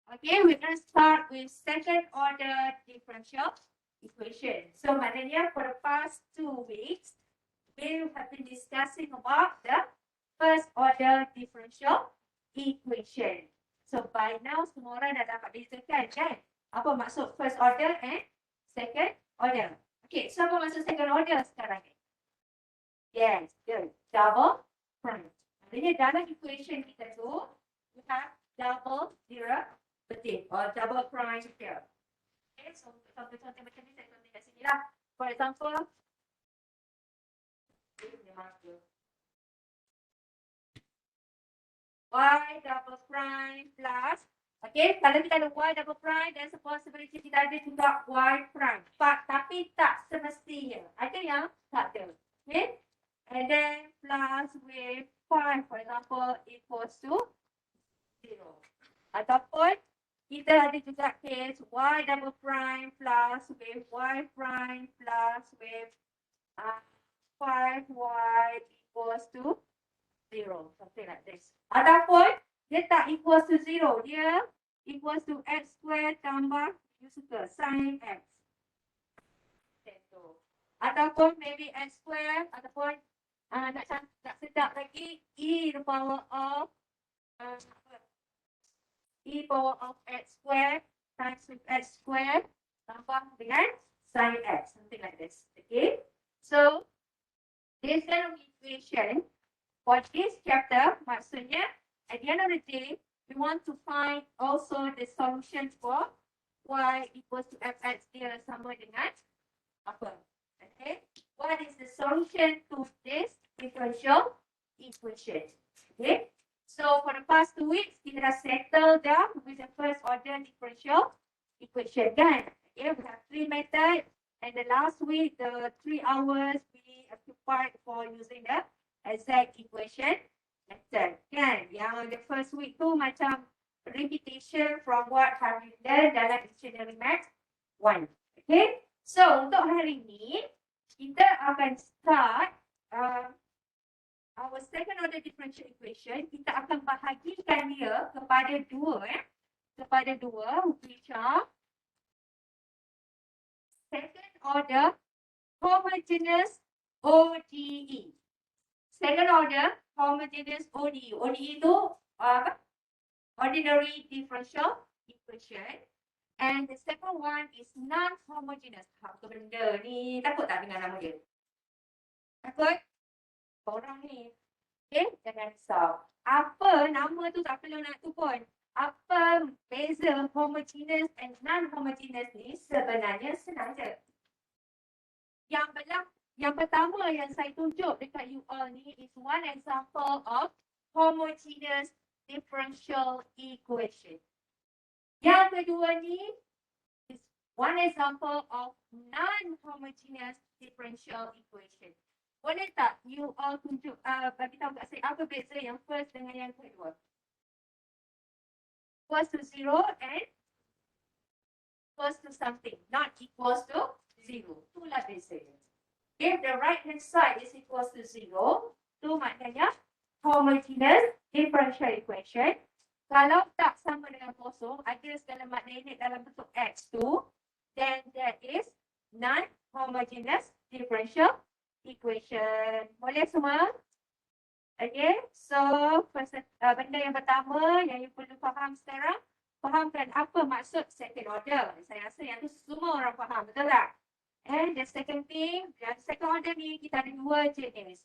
Okay, we're going to start with second order differential equation. So maknanya for the past 2 weeks, we have been discussing about the first order differential equation. So by now semua orang dah dapat bezakan kan? Apa maksud first order and second order? Okay, so apa maksud second order sekarang ni? Yes, good. Double prime. Maknanya dalam equation kita tu, we have double derivative or double prime here. Okay, so contoh-contoh macam ni saya contoh kat sini lah. For example, y double prime plus, okay, kalau kita ada y double prime, there's a possibility kita ada juga y prime. Tapi tak semestinya. Ada yang tak ada. Okay, and then plus with 5, for example, equals to 0. Ataupun kita ada juga case y double prime plus with y prime plus with 5y equals to 0. Something like this. Ataupun dia tak equals to 0. Dia equals to x square tambah you suka sin x. Ataupun maybe x square ataupun nak sedap lagi e the power of x square times with x square tambah dengan sin x, something like this. Okay, so this kind of equation for this chapter maksudnya at the end of the day we want to find also the solution for y equals to fx dia sama dengan apa. Okay, what is the solution to this differential equation? Okay, so for the past 2 weeks, kita dah settle down with the first order differential equation kan? Okay, we have 3 methods, and the last week, the 3 hours we occupied for using the exact equation method kan? Yang the first week tu macam repetition from what have you done dalam dictionary math 1. Okay, so untuk hari ni, kita akan start our second order differential equation. Kita akan bahagikan dia kepada dua, which are second order homogeneous ODE. Second order homogeneous ODE. ODE itu ordinary differential equation. And the second one is non-homogeneous. Apa benda ni? Takut tak dengar nama dia? Takut? Orang ni. Okay, jangan risau. Apa nama tu tak perlu nak tu pun. Apa beza homogeneous and non-homogeneous ni sebenarnya senang je. Yang pertama yang saya tunjuk dekat you all ni is one example of homogeneous differential equation. Yang kedua ni is one example of non-homogeneous differential equation. Boleh tak you all tunjuk, bagi tahu kat saya apa beza yang first dengan yang kedua? Equals to 0 and equals to something, not equals to 0. Itulah bezanya. If the right hand side is equals to 0, tu maknanya homogeneous differential equation. Kalau tak sama dengan kosong, ada segala makna ini dalam bentuk x tu, then that is non-homogeneous differential equation. Boleh semua? Okay, so benda yang pertama yang you perlu faham sekarang, fahamkan apa maksud second order. Saya rasa yang tu semua orang faham, betul tak? And the second thing, yang second order ni kita ada dua jenis,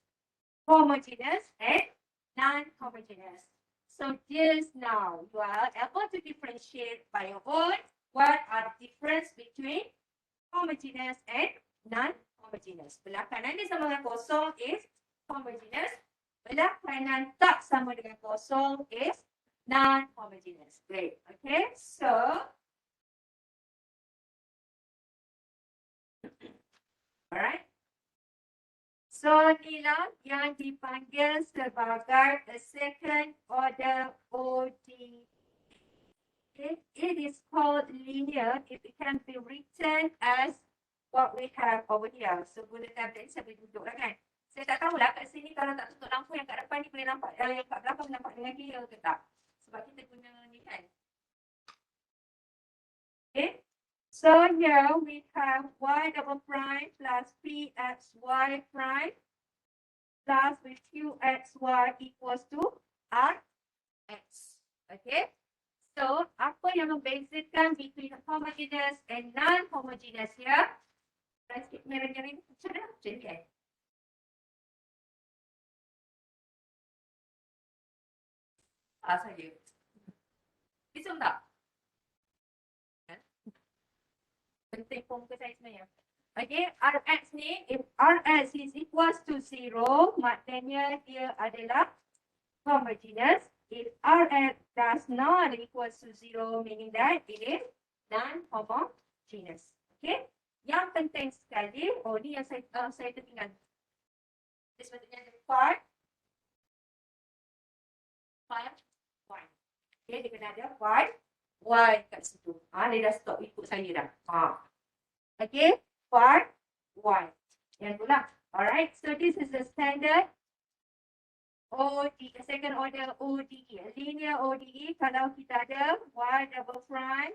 homogeneous and non-homogeneous. So just now, you are able to differentiate by your own what are the difference between homogeneous and non-homogeneous. Belah kanan ni sama dengan kosong is homogeneous. Belah kanan tak sama dengan kosong is non-homogeneous. Great. Okay, so alright. So inilah yang dipanggil sebagai a second order ODE. Okay. It is called linear. It can be written as what we have over here. So guna tablet saya boleh duduk lah kan. Saya tak tahulah kat sini kalau tak tutup lampu yang kat depan ni boleh nampak, yang kat belakang nampak dengan clear ke tak. Sebab kita guna ni kan. So here we have y double prime plus pxy prime plus with qxy equals to rx. Okay. So, apa yang membezakan between homogeneous and non-homogeneous here? Sikit merah-merah ni macam mana? Macam ni saja. Bisa tak? Penting form ke saya sebenarnya. Okay, Rx ni, if Rx is equals to 0, maknanya dia adalah homogeneous. If Rx does not equals to 0, meaning that it is non-homogeneous. Okay, yang penting sekali, oh ni yang saya tertinggal. Jadi sepatutnya ada 5, 1. Okay, dia kena ada 5, y kat situ. Dia dah stop ikut saya dah. Okay, 5, y. Yang tu lah. Alright, so this is the standard ODE, second order ODE. Linear ODE, kalau kita ada y double prime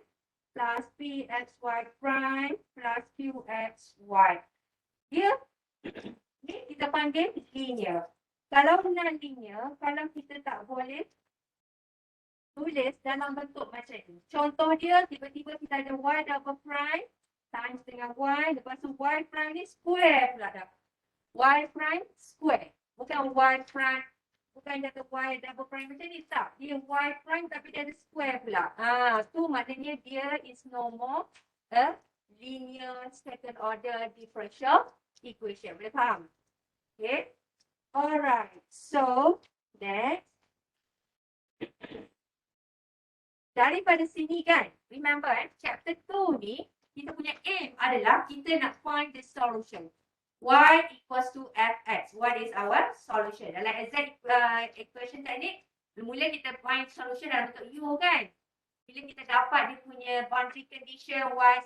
plus pxy prime plus qxy. Dia, ni kita panggil linear. Kalau non-linear, kalau kita tak boleh tulis dalam bentuk macam ni. Contoh dia, tiba-tiba kita ada y double prime times dengan y. Lepas tu y prime ni square pula dah. Y prime square. Bukan y prime. Bukan kata y double prime macam ni. Tak. Dia y prime tapi dia ada square pula. Tu maknanya dia is no more a linear second order differential equation. Boleh faham? Okay. Alright. So, next. Daripada sini kan, remember chapter 2 ni, kita punya aim adalah kita nak find the solution. Y equals to fx. What is our solution? Dalam exact equation teknik, mula kita find solution dalam bentuk U kan. Bila kita dapat dia punya boundary condition y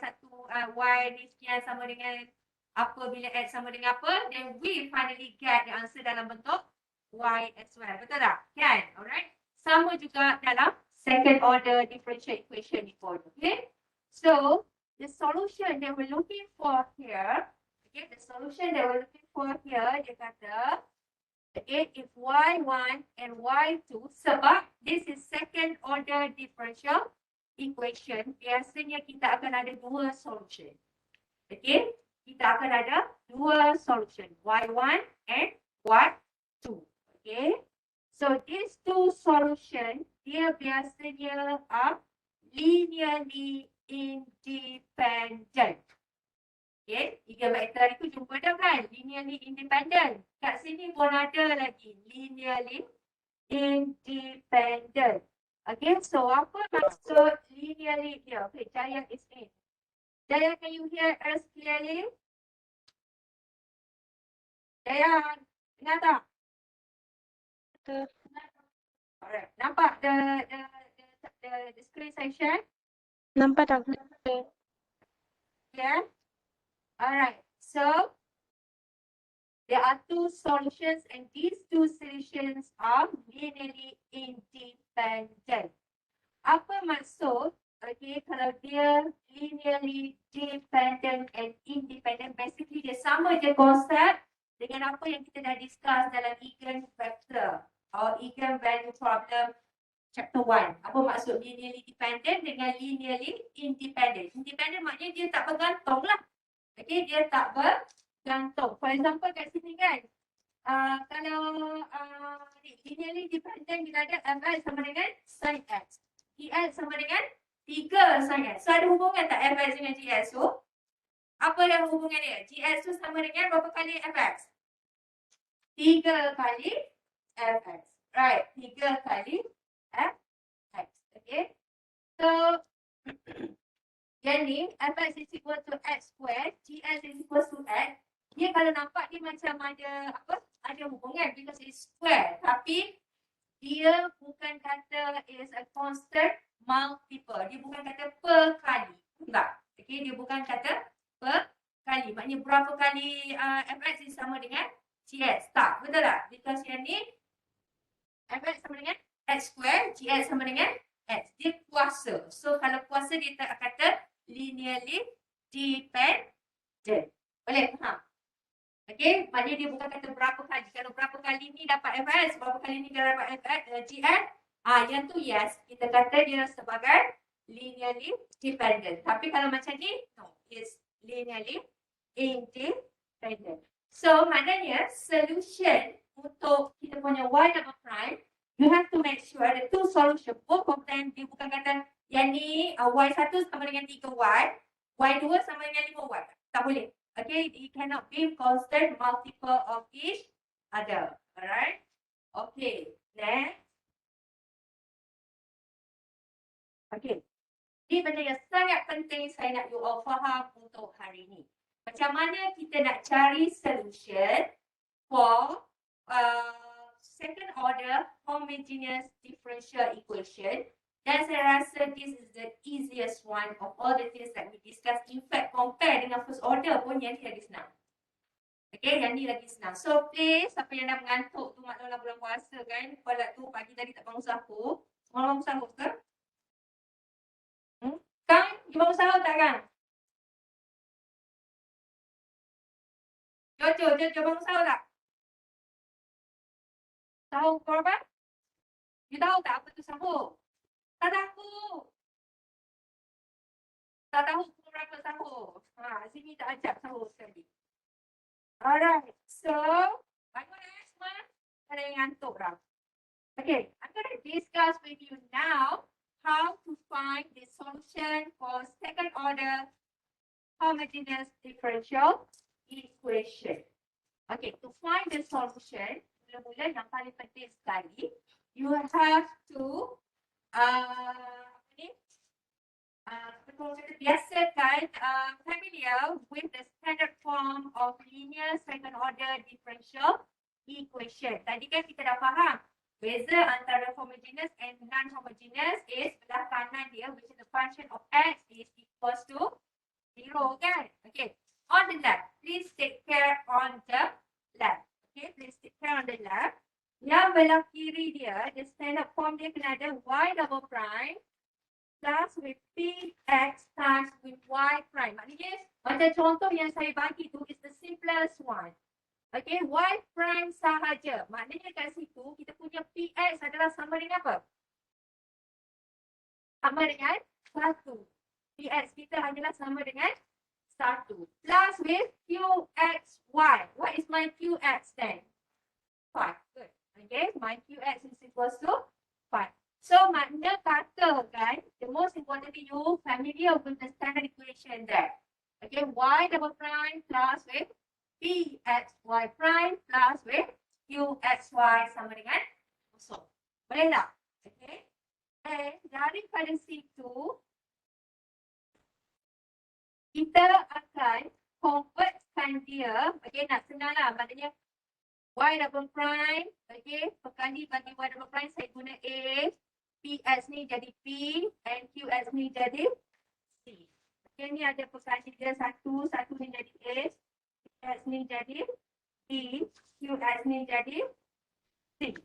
ni sekian sama dengan apa bila x sama dengan apa, then we finally get the answer dalam bentuk y as well. Betul tak? Kan? Alright. Sama juga dalam second order differential equation ni pun. Okay. So, the solution that we're looking for here, okay, the solution that we're looking for here, dia kata, if y1 and y2, sebab this is second order differential equation, biasanya kita akan ada dua solution. Okay, kita akan ada dua solution, y1 and y2. Okay, so these two solution, dia biasanya are linearly independent. Okay, tiga vektor itu jumpa dah kan? Linearly independent. Kat sini pun ada lagi linearly independent. Okay, so apa maksud linearly dia? Okay, Jaya is in. Jaya, can you hear us clearly? Jaya, dengar tak? Alright, nampak the screen section? Nampak tak? Yeah. Alright. So there are two solutions, and these two solutions are linearly independent. Apa maksud? Okay, kalau dia linearly dependent and independent, basically dia sama je konsep dengan apa yang kita dah discuss dalam eigenvector or eigenvalue problem chapter 1. Apa maksud linearly dependent dengan linearly independent? Independent maknanya dia tak bergantung lah. Okay, dia tak bergantung. For example kat sini kan, kalau linearly dependent kita ada fx sama dengan sin x. Gx sama dengan 3 sin x. So ada hubungan tak fx dengan gx tu? Apa yang hubungan dia? Gx tu sama dengan berapa kali fx? 3 kali fx. Right, 3 kali fx. Okay. So, yang ni, fx is equal to x squared, gx is equal to x. Dia kalau nampak dia macam ada apa? Ada hubungan because it's square. Tapi dia bukan kata is a constant multiple. Dia bukan kata per kali. Tak. Okay, dia bukan kata per kali. Maknanya berapa kali fx is sama dengan gx. Tak, betul tak? Because yang ni fx sama dengan x square, gx sama dengan x. Dia kuasa. So kalau kuasa dia tak kata linearly dependent. Boleh faham? Okey, maknanya dia bukan kata berapa kali. Kalau berapa kali ni dapat FS, berapa kali ni dia dapat GN, yang tu yes, kita kata dia sebagai linearly dependent. Tapi kalau macam ni, no, it's linearly independent. So, maknanya solution untuk kita punya y double prime, you have to make sure the two solution, both of them, dia bukan kata yang ni y1 sama dengan 3y, y2 sama dengan 5y. Tak boleh. Okay, it cannot be constant multiple of each other. Alright? Okay, next. Okay. Ini benda yang sangat penting saya nak you all faham untuk hari ini. Macam mana kita nak cari solution for second order homogeneous differential equation. Dan saya rasa this is the easiest one of all the things that we discussed. In fact, compare dengan first order pun yang ni lagi senang. Okay, yang ni lagi senang. So, please, siapa yang dah mengantuk tu maklumlah bulan puasa kan. Pada tu pagi tadi tak bangun sahur. Semua bangun sahur ke? Kang, you bangun sahur tak Kang? Jojo bangun sahur tak? Sahur pukul berapa? You tahu tak apa tu sahur? Tak tahu. Tak tahu pukul berapa sahur. Sini tak ajak sahur sekali. Alright, so bangun semua. Ada yang ngantuk dah. Okay, I'm going to discuss with you now how to find the solution for second order homogeneous differential equation. Okay, to find the solution, mula-mula yang paling penting sekali, you have to biasakan familiar with the standard form of linear second order differential equation. Tadi kan kita dah faham beza antara homogeneous and non-homogeneous is belah kanan dia, which is the function of x is equals to 0 kan? Okay, on the left, please take care on the left. Okay, please take care on the left. Yang belah kiri dia, the standard form dia kena ada y double prime plus with px times with y prime. Maknanya macam contoh yang saya bagi tu is the simplest one. Okay, y prime sahaja. Maknanya kat situ kita punya px adalah sama dengan apa? Sama dengan 1. Px kita hanyalah sama dengan 1. Plus with qxy. What is my qx then? 5. Good. Okay, my qx is equals to 5. So, makna kata kan, the most important thing you familiar with the standard equation there. Okay, y double prime plus with pxy prime plus with qxy sama dengan 0. Boleh tak? Okay. And daripada situ, kita akan convertkan dia. Okay, nak senang lah. Maknanya y double prime, okay, perkali bagi y double prime saya guna a. Px ni jadi P and Qx ni jadi C. Okay, ni ada perkali dia satu ni jadi S, Px ni jadi P, Qx ni jadi C.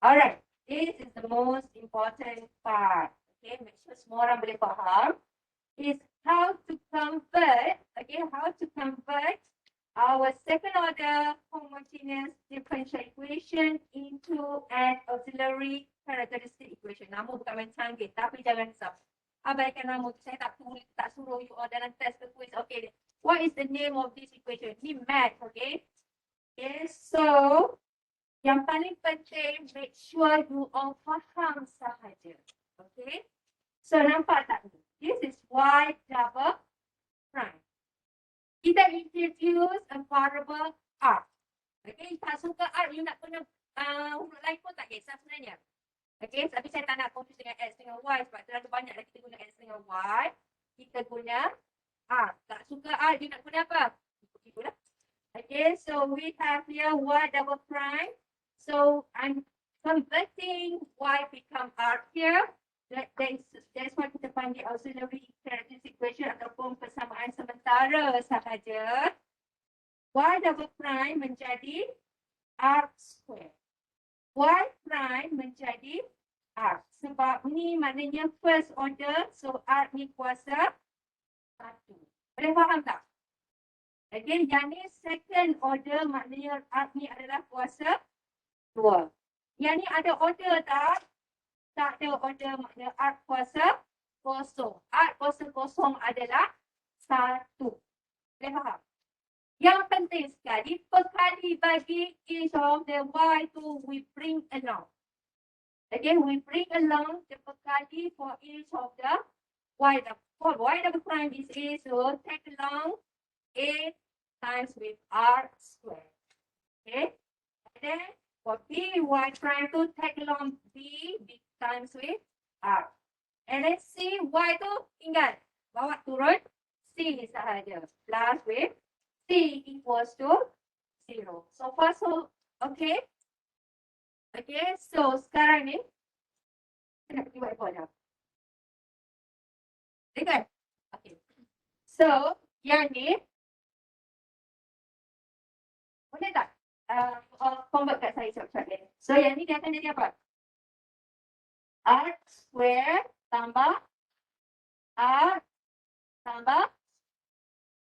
Alright, this is the most important part. Okay, make sure semua orang boleh faham. Is how to convert, okay, how to convert our second order homogeneous differential equation into an auxiliary characteristic equation. Nama bukan main canggih, tapi jangan risau. Abaikan nama tu, saya tak suruh you all dalam test ke quiz. Okay, what is the name of this equation? Ni math, okay? Okay, so yang paling penting, make sure you all faham sahaja. Okay? So nampak tak? This is y double prime. Kita introduce a variable r. Okay, tak suka r, you nak guna huruf lain pun tak kisah sebenarnya. Okay, tapi saya tak nak confuse dengan x dengan y sebab terlalu banyak dah kita guna x dengan y. Kita guna r. Tak suka r, you nak guna apa? Okay, so we have here y double prime. So I'm converting y become r here. That's why kita panggil auxiliary characteristic equation ataupun persamaan sementara sahaja. Y double prime menjadi r square. Y prime menjadi r. Sebab ni maknanya first order, so r ni kuasa 1. Boleh faham tak? Again, yang ni second order maknanya art ni adalah kuasa 2. Yang ni ada order tak? Tak ada order maknanya art kuasa kosong. Art kuasa kosong adalah 1. Boleh faham? Yang penting sekali, perkali bagi each of the y tu we bring along. Again, we bring along the perkali for each of the y. For y double prime is a, so take along a times with r squared. Okay? And then for b, y prime to take along b times with r. And then c, y tu ingat, bawa turun c sahaja. Plus with c equals to 0. So far, so okay. Okay, so sekarang ni kita nak pergi whiteboard dah. Dengar? Okay. So, yang ni boleh tak? Convert kat saya cepat-cepat ni. So, yang ni dia akan jadi apa? R square tambah R tambah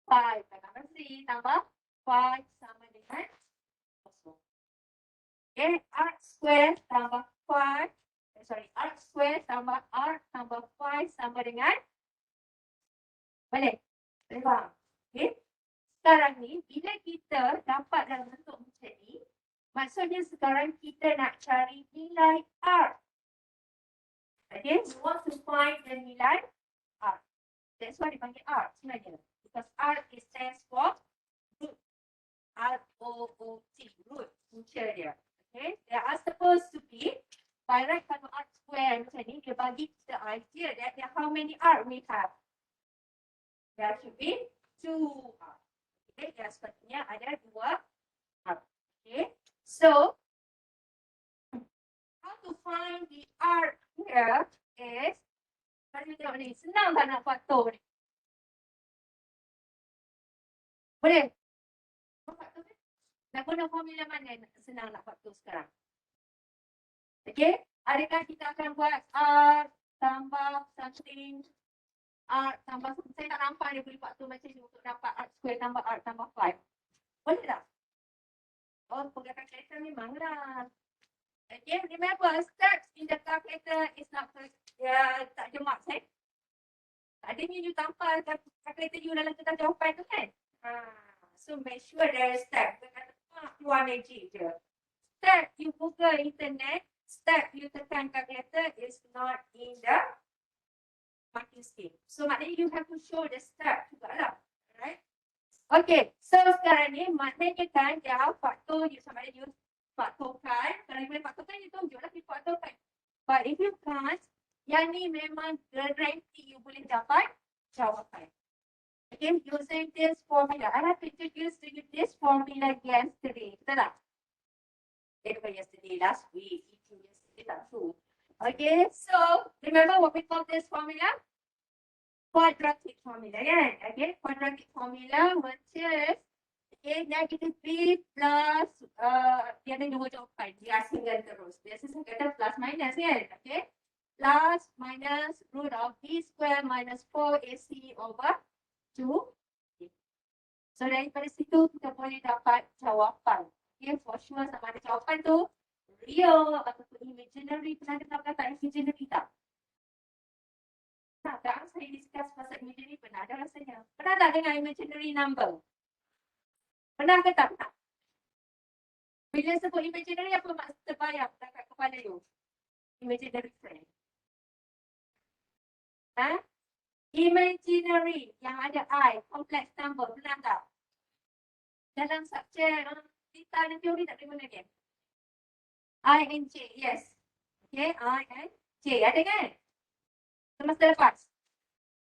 5 tambah C tambah 5 sama dengan 0. Okay, R square tambah 5. R square tambah R tambah 5 sama dengan boleh? Boleh faham? Okay. Sekarang ni, bila kita dapat dalam bentuk macam ni, maksudnya sekarang kita nak cari nilai R. Okay, we want to find the nilai R. That's why dipanggil R sebenarnya. Because R is stands for root. R-O-O-T, root, punca dia. Okay, there are supposed to be, by right kalau R square macam ni, dia bagi kita idea that how many R we have. There should be 2 R. Okay, yang sepatutnya ada 2 R. Okay, so how to find the R here is, mari kita tengok ni, senang tak nak faktor ni? Boleh? Faktor ni? Nak guna formula mana senang nak faktor sekarang? Okay, adakah kita akan buat R tambah something, R tambah something? Saya tak nampak dia boleh faktor macam ni untuk dapat R square tambah R tambah 5. Boleh tak? Oh, pegang calculator memanglah. Okay, remember, steps in the calculator is not tak ada marks, eh? Tak ada ni you tampal calculator you dalam kertas jawapan tu kan? So make sure there is step. Bukan kata keluar magic je. Step you Google internet, step you tekan calculator is not in the marking scheme. So maknanya you have to show the step jugalah. Alright? Okay, so sekarang ni maknanya kan dia faktor you sama ada you faktorkan. Kalau you boleh faktorkan, you tunjuklah you faktorkan. But if you can't, yang ni memang guarantee you boleh dapat jawapan. Again, using this formula. I have introduced to you this formula yesterday. Betul tak? Yesterday, last week. Yesterday, tak true. Okay, so remember what we call this formula? Quadratic formula, kan? Okay, quadratic formula which is negative b plus dia ada 2 jawapan. Dia asingkan terus. Biasa saya kata plus minus, kan? Okay, plus minus root of b square minus 4ac over 2. So daripada situ kita boleh dapat jawapan. Okay, for sure sama ada jawapan tu real ataupun imaginary. Pernah dengar kata imaginary tak? Tak, saya discuss pasal imaginary pernah ada rasanya. Pernah tak dengar imaginary number? Pernah ke tak? Bila sebut imaginary, apa maksud terbayang dekat kepala you? Imaginary friend. Imaginary yang ada I, complex number, pernah tak? Dalam subjek kita dan teori tak boleh guna dia. I and J, yes. Okay, I and J, ada kan? Semester lepas.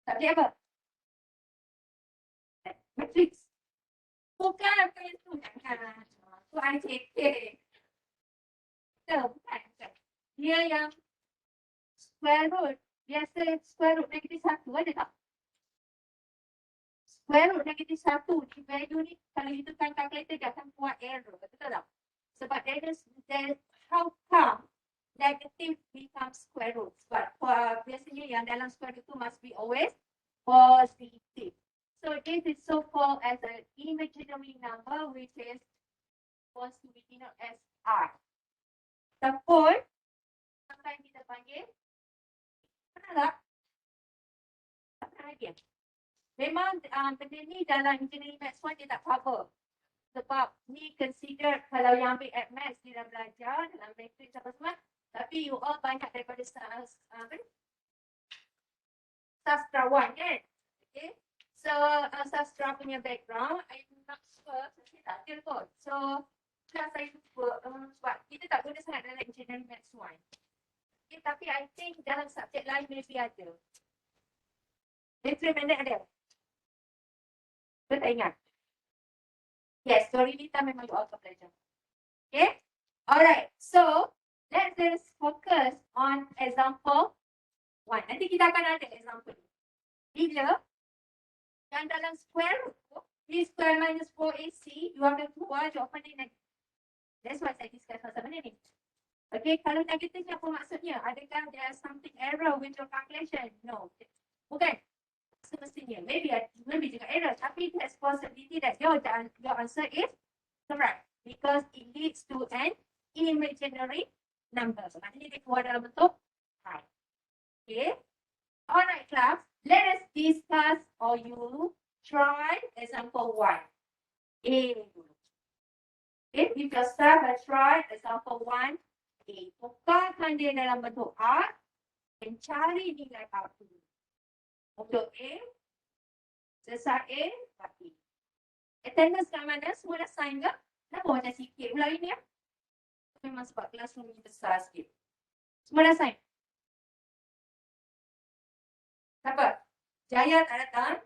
Subjek apa? Matrix. Bukan itu, jangan. Itu IJK. Bukan. Dia yang square root. Biasa square root negatif 1 ada tak? Square root negatif 1 di value ni kalau you tekan calculator dia akan buat error. Betul tak? Sebab there how come negative becomes square root? Sebab biasanya yang dalam square root tu must be always positive. So this is so-called as an imaginary number, which is supposed to be denoted as R. Ataupun sampai kita panggil, pernah tak? Tak pernah lagi. Memang benda ni dalam engineering maths 1 dia tak cover. Sebab ni consider kalau yang ambil at maths dia dah belajar dalam matrix apa semua. Tapi you all banyak daripada sastrawan kan? Okay. So sastra punya background, I'm not sure. Saya tak kira kot. So kelas saya lupa sebab kita tak guna sangat dalam engineering maths 1. Okay, tapi I think dalam subjek lain maybe ada. Literature mandate ada? Saya tak ingat. Yes, story Vita memang you all belajar. Okay? Alright, so let's just focus on example 1. Nanti kita akan ada example ni. Bila yang dalam square root b square minus 4ac, you ambil keluar jawapan dia negatif. That's why saya discuss pasal benda ni. Okay, kalau negatif ni apa maksudnya? Adakah there something error with your calculation? No. Bukan. Semestinya. Maybe juga error. Tapi there's possibility that your answer is correct. Because it leads to an imaginary number. So, maknanya dia keluar dalam bentuk high. Okay. Alright, class. Let us discuss or you try example 1. A dulu. Okay. Give yourself a try example 1. A. Tukarkan dia dalam bentuk R dan cari nilai R dulu. Untuk A, sesar A, tapi. Attendance kat mana? Semua dah sign ke? Kenapa macam sikit pula ini ya? Memang sebab classroom ni besar sikit. Semua dah sign? Siapa? Jaya tak datang?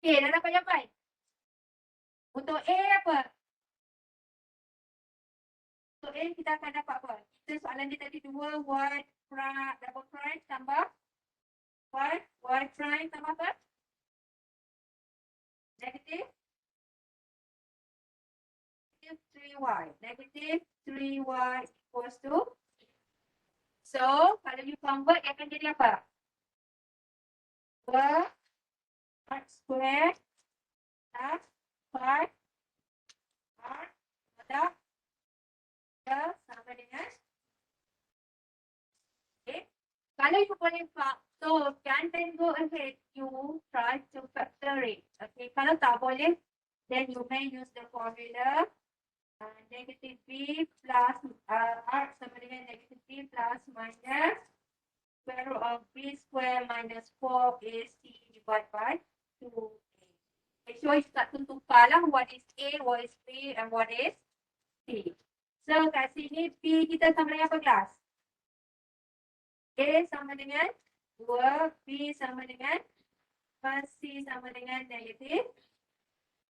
Okay, dah dapat jawapan? Untuk A apa? Untuk A kita akan dapat apa? Kita soalan dia tadi 2 y prime double prime tambah y prime tambah apa? Negative 3y. Negative 3y equals to. So, kalau you convert, dia akan jadi apa? R square plus 5 R pada sama dengan. Okay. Kalau you boleh factorkan, then go ahead, you try to factor it. Okay. Kalau tak boleh, then you may use the formula negative b plus R sama dengan negative b plus minus square root of b square minus 4ac divided by 2a. Make sure you start to tukar lah what is A, what is B, and what is C. So kat sini B kita sama dengan apa kelas? A sama dengan 2, B sama dengan 4, C sama dengan negative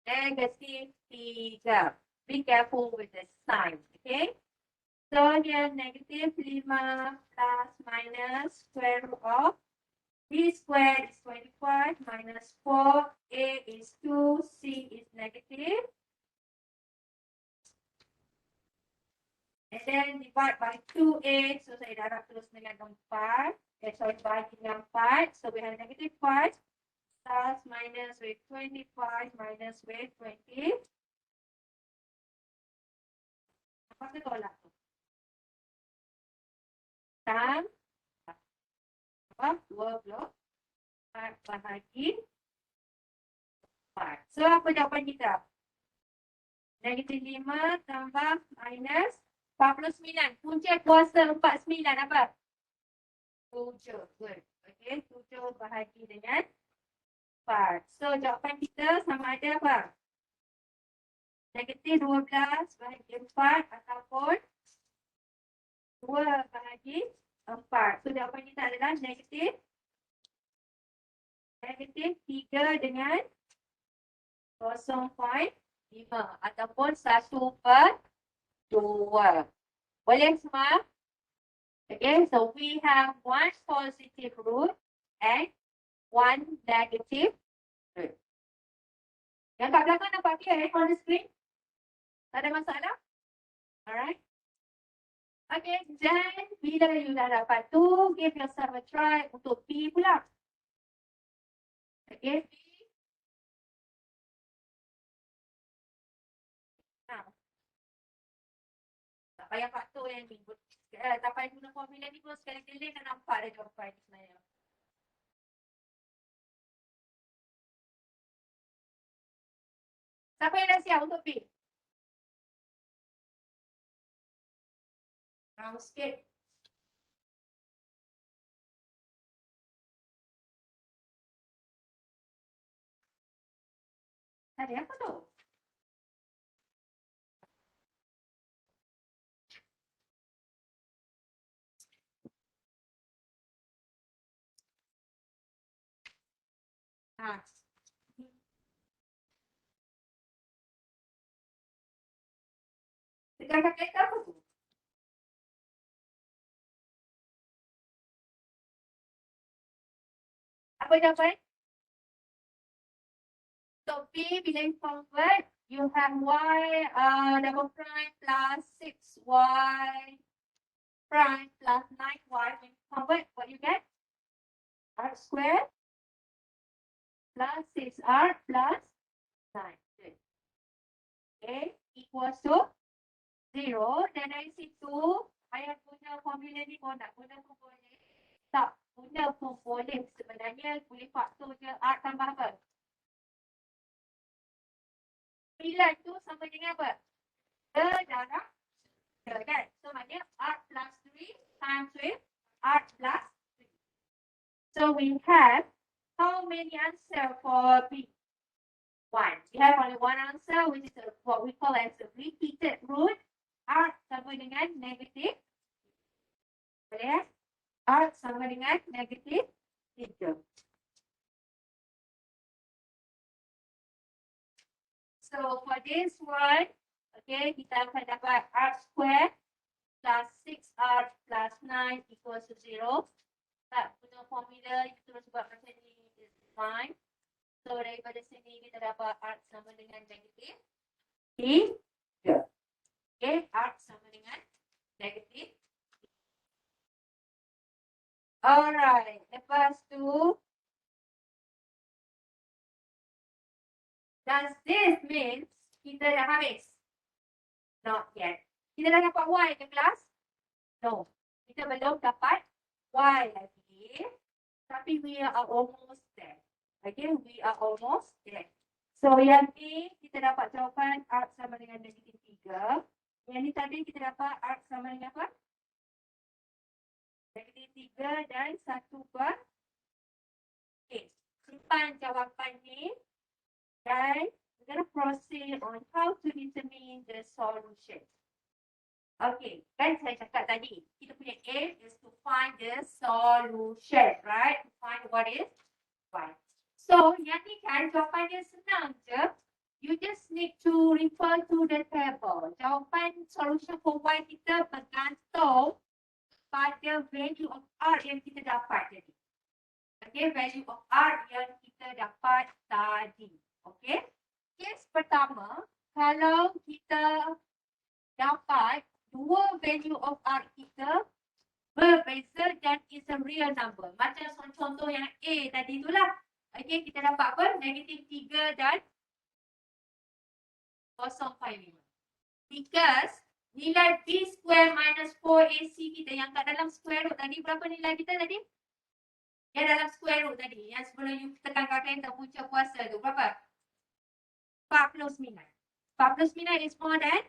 3. Be careful with the sign, okay? So here negative 5 plus minus square root of b squared is 25 minus 4, a is 2, c is negative. And then divide by 2a, so saya darab terus dengan 4. Divide dengan 4, so we have negative 5 plus minus with 25 minus with 20. Apa tu tolak tu? Dan 24 bahagi 4. So apa jawapan kita? Negatif 5 tambah minus 49. Punca kuasa 49 apa? 7. Good. Okay, 7 bahagi dengan 4. So, jawapan kita sama ada apa? Negatif 12 bahagi 4 ataupun 2 bahagi 4. So, jawapan kita adalah negatif 3 dengan 0.5 ataupun 1/2. Boleh semua? Okay, so we have one positive root and one negative root. Yang kat belakang nampak clear on the screen? Tak ada masalah? Alright. Okay, then bila you dah dapat tu, give yourself a try untuk P pula. Okay, P. Now, tak payah faktor yang ni. Tak payah guna formula ni pun sekali-kali dah nampak dah jawapan ni sebenarnya. Siapa yang dah siap untuk P? Round sikit. Ada apa tu? Ha. Tekan kereta apa tu? Apa jawapan? So P bila you convert, you have y double prime plus 6y prime plus 9y. When you convert, what you get? R squared plus 6r plus 9. Okay, equals to 0. Dan dari situ, ayah guna formula ni pun nak guna pun boleh. Tak guna pun boleh. Sebenarnya boleh faktor je R tambah apa? 9 tu sama dengan apa? Darab 3 kan? So maknanya R plus 3 times with R plus 3. So we have how many answer for B? 1. We have only one answer, which is what we call as a repeated root. R sama dengan negatif. Boleh? R sama dengan negatif 3. So for this one, okay, kita akan dapat R square plus 6R plus 9 equals to 0. Tak guna formula, kita terus buat macam ni is fine. So daripada sini kita dapat R sama dengan negatif 3. Okay, R sama dengan negatif. Alright, lepas tu, does this mean kita dah habis? Not yet. Kita dah dapat Y ke kelas? No. Kita belum dapat Y lagi. Tapi we are almost there. Okay, we are almost there. So yang ni kita dapat jawapan R sama dengan negatif 3. Yang ni tadi kita dapat R sama dengan apa? Negatif 3 dan 1/. Okay, simpan jawapan ni. Dan we're going to proceed on how to determine the solution. Okay, kan saya cakap tadi, kita punya aim is to find the solution, right? To find what is y. So, yang ni kan jawapannya senang je. You just need to refer to the table. Jawapan solution for y kita bergantung pada value of R yang kita dapat tadi. Okay, value of R yang kita dapat tadi. Okay, case pertama, kalau kita dapat dua value of R kita berbeza dan is a real number. Macam contoh yang A tadi tu lah. Okay, kita dapat apa? Negatif 3 dan 0.5. Because nilai B square minus 4AC kita yang kat dalam square root tadi, berapa nilai kita tadi? Yang dalam square root tadi, yang sebelum you tekan kalkulator punca kuasa tu, berapa? 49. 49 is more than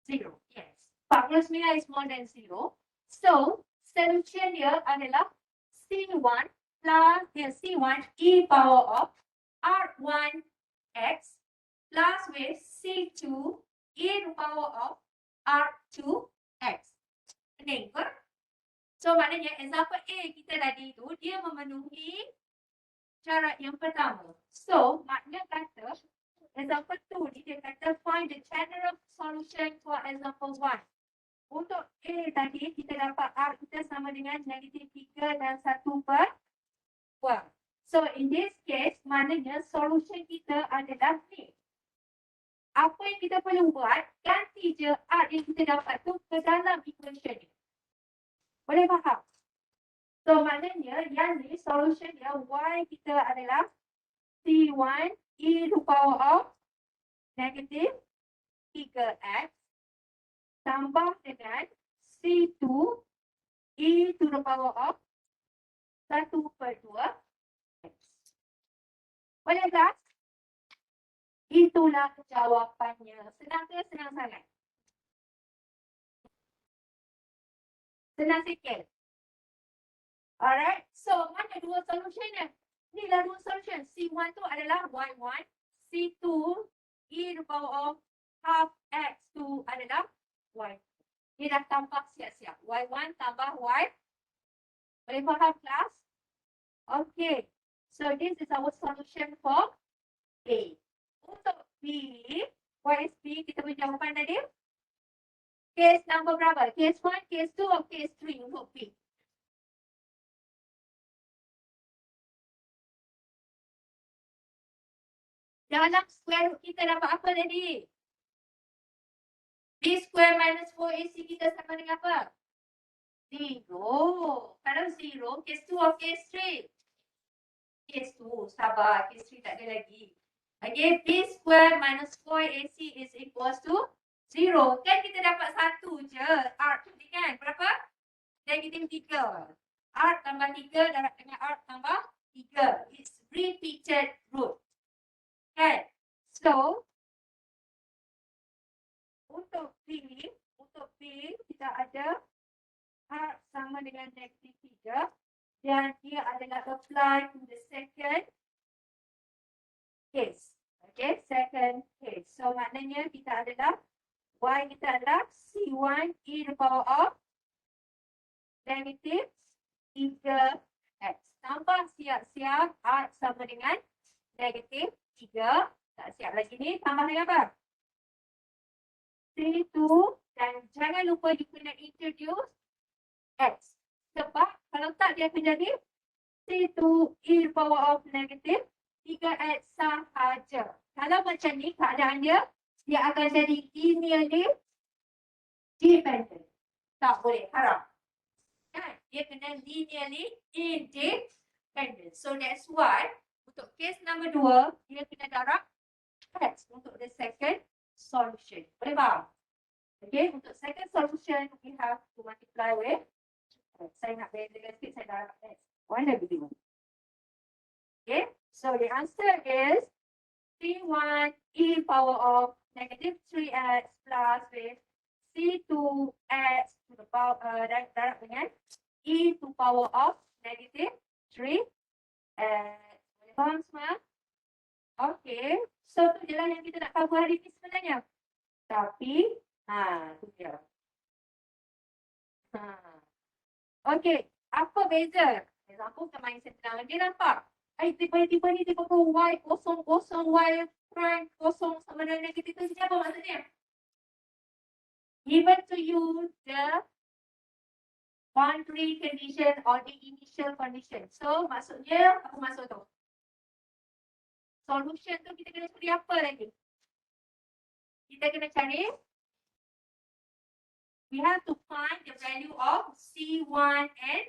0. Yes. 49 is more than 0. So, solution dia adalah C1 plus C1 e power of R1 X plus with C2 e to power of R2 X. Pening ke? So maknanya example A kita tadi tu dia memenuhi syarat yang pertama. So makna kata example 2 dia kata find the general solution for example 1. Untuk A tadi kita dapat R kita sama dengan negatif 3 dan 1 per 2. So in this case maknanya solution kita adalah ni. Apa yang kita perlu buat, ganti je R yang kita dapat tu ke dalam equation ni. Boleh faham? So maknanya yang ni solution dia Y kita adalah C1 e to power of negatif 3x tambah dengan C2 e to the power of 1 per 2 x. Boleh tak? Itulah jawapannya. Senang ke? Senang sangat. Senang sikit. Alright. So, mana dua solutionnya? Inilah dua solution. C1 tu adalah Y1. C2 e to the power of half x2 adalah Y. Dia dah tambah siap-siap. Y1 tambah Y. Boleh faham kelas? Okay. So this is our solution for A. Untuk B, what is B? Kita punya jawapan tadi. Case number berapa? Case 1, case 2 atau case 3 untuk B? Dalam square root kita dapat apa tadi? B square minus 4AC kita sama dengan apa? 0. Kalau 0, case 2 atau case 3? Case 2. Sabar, case 3 tak ada lagi. Okay, B square minus 4AC is equals to 0. Kan kita dapat 1 je. R tadi kan? Berapa? Negatif 3. R tambah 3 darab dengan R tambah 3. It's repeated root. Kan? So, untuk B kita ada R sama dengan negatif 3 dan dia adalah apply to the second case. Okay, second case. So maknanya kita adalah Y kita adalah C1 e to the power of negatif 3x. Tambah siap-siap R sama dengan negatif 3. Tak siap lagi ni. Tambah dengan apa? C2 dan jangan lupa you kena introduce X. Sebab kalau tak dia akan jadi C2 e to the power of negatif 3x sahaja. Kalau macam ni keadaan dia akan jadi linearly dependent. Tak boleh, haram. Kan? Dia kena linearly independent. So that's why untuk case number 2, dia kena darab x untuk the second solution. Boleh faham? Okay, untuk second solution, we have to multiply with saya nak beza sikit, saya darab x. Mana begitu? Okay, so the answer is C1 e power of negative 3x plus with C2x to the power darab dengan e to power of negative 3x. Boleh faham semua? Okay, so tu je lah yang kita nak cover hari ni sebenarnya. Tapi, tu dia. Okay, apa beza? Example kita main senang. Dia nampak? Tiba-tiba ni dia kata Y kosong, Y prime kosong sama dengan negatif tu. Apa maksudnya? Given to you the boundary condition or the initial condition. So, maksudnya, apa maksud tu? Solution tu kita kena cari apa lagi? Kita kena cari, we have to find the value of C1 and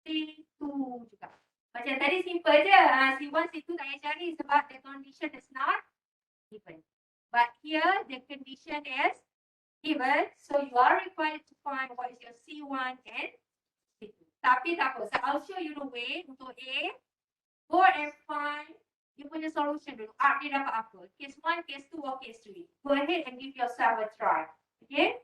C2 juga. Macam tadi simple je. C1, C2 tak payah cari sebab the condition is not given. But here the condition is given. So you are required to find what is your C1 and C2. Tapi tak apa. So I'll show you the way untuk A. Go and find you punya solution dulu. R dia dapat apa? Case 1, case 2 or case 3. Go ahead and give yourself a try. Okay?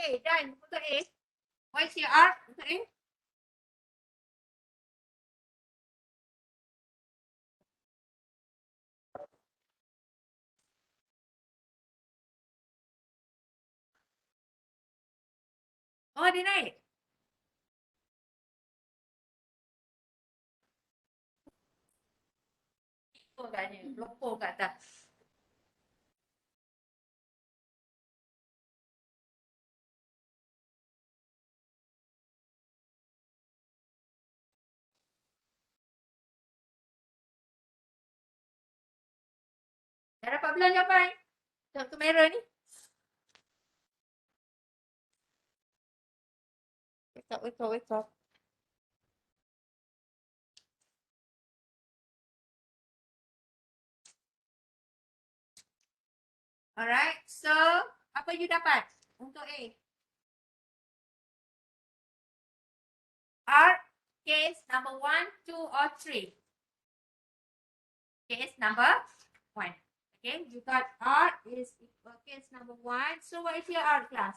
Okay, done untuk A. What is your R untuk A? Oh, dia naik. Oh, katnya. Lopor kat atas. Dah dapat belum jawapan? Tengok kamera ni. Wake up. Alright, so apa you dapat untuk A? R, case number 1, 2 or 3? Case number 1. Okay, you got R is case number 1. So what is your R class?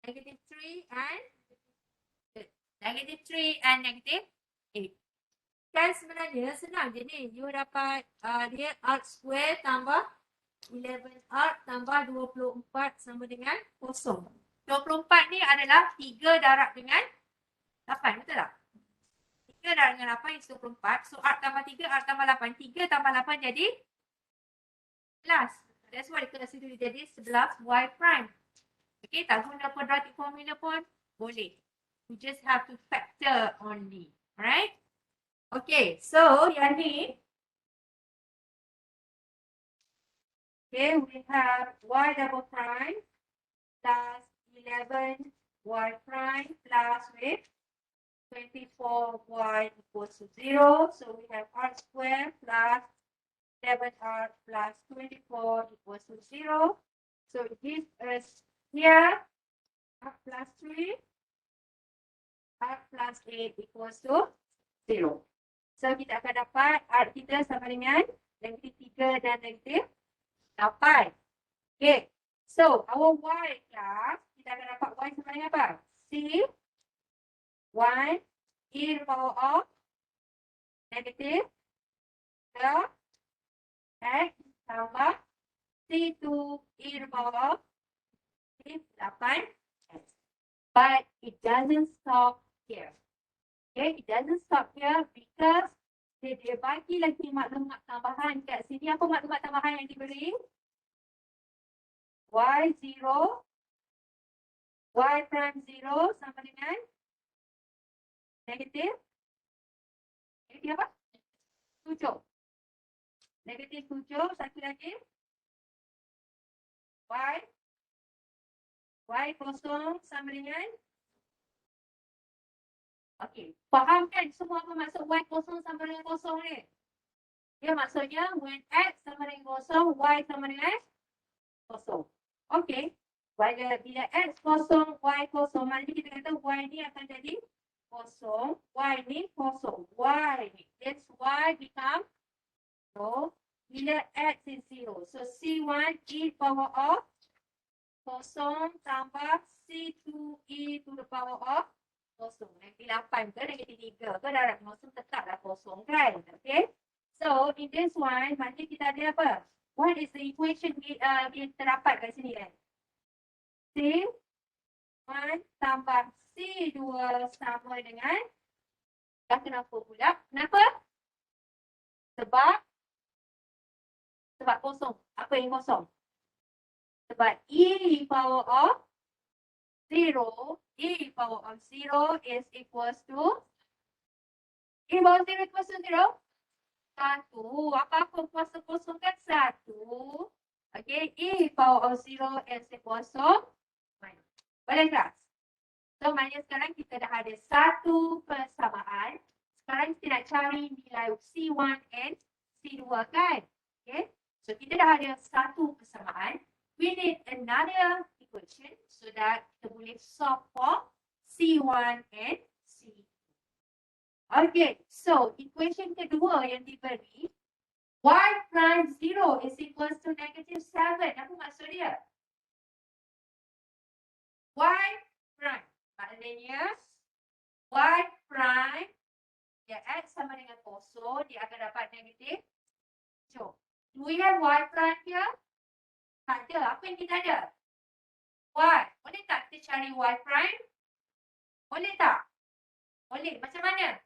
Negative 3 and negative 3 and negative 8. Kan sebenarnya senang je ni. You dapat dia R square tambah 11R tambah 24 sama dengan 0. 24 ni adalah 3 darab dengan 8, betul tak? 3 darab dengan 8 is 24. So R tambah 3, R tambah 8. 3 tambah 8 jadi 11. That's why kita kasi dulu jadi 11 Y prime. Okay, tak guna quadratic formula pun boleh. You just have to factor only. Alright? Okay, so yang ni. Okay, we have Y double prime plus 11 Y prime plus with 24Y equals to 0. So we have R squared plus 11R plus 24 equals to 0. So it gives us here R plus 3, R plus 8 equals to 0. So kita akan dapat R kita sama dengan negatif 3 dan negatif 8. Okay. So our Y class, kita akan dapat Y sama dengan apa? C 1 e to the power of negative X tambah C2 e to the power of 8X. But it doesn't stop here. Okay, it doesn't stop here because dia bagi lagi maklumat tambahan kat sini. Apa maklumat tambahan yang diberi? Y0, Y prime 0 sama dengan negatif apa? 7. Negatif 7, satu lagi. Y kosong sama dengan. Okey, faham kan semua apa maksud Y kosong sama dengan kosong ni? Dia maksudnya when X sama dengan kosong, Y sama dengan kosong. Okey, bila X kosong, Y kosong, maknanya kita kata Y ni akan jadi kosong, Y ni kosong. Y ni, that's Y become 0 bila X is 0. So C1 e power of kosong tambah C2 e to the power of kosong. Negatif 8 ke negatif 3 ke darab kosong tetaplah kosong kan. Okay. So in this one, maknanya kita ada apa? What is the equation yang terdapat kat sini kan? C1 tambah C2 sama dengan. Dah kenapa pula? Kenapa? Sebab kosong. Apa yang kosong? Sebab e power of 0, e power of 0 is equals to e power 0 equals to 0? 1. Apa-apa kuasa kosong kan 1. Okay, e power of 0 is equals to 1. Boleh tak? So, maknanya sekarang kita dah ada satu persamaan. Sekarang kita nak cari nilai C1 and C2 kan? Okay, so kita dah ada satu persamaan. We need another equation so that kita boleh solve for C1 and C2. Okay, so equation kedua yang diberi, Y prime 0 is equals to negative 7. Apa maksud dia? Y prime. Maknanya Y prime dia X sama dengan kosong, dia akan dapat negatif 7. Do we have Y prime here? Tak ada. Apa yang kita ada? Y. Boleh tak kita cari Y prime? Boleh tak? Boleh. Macam mana?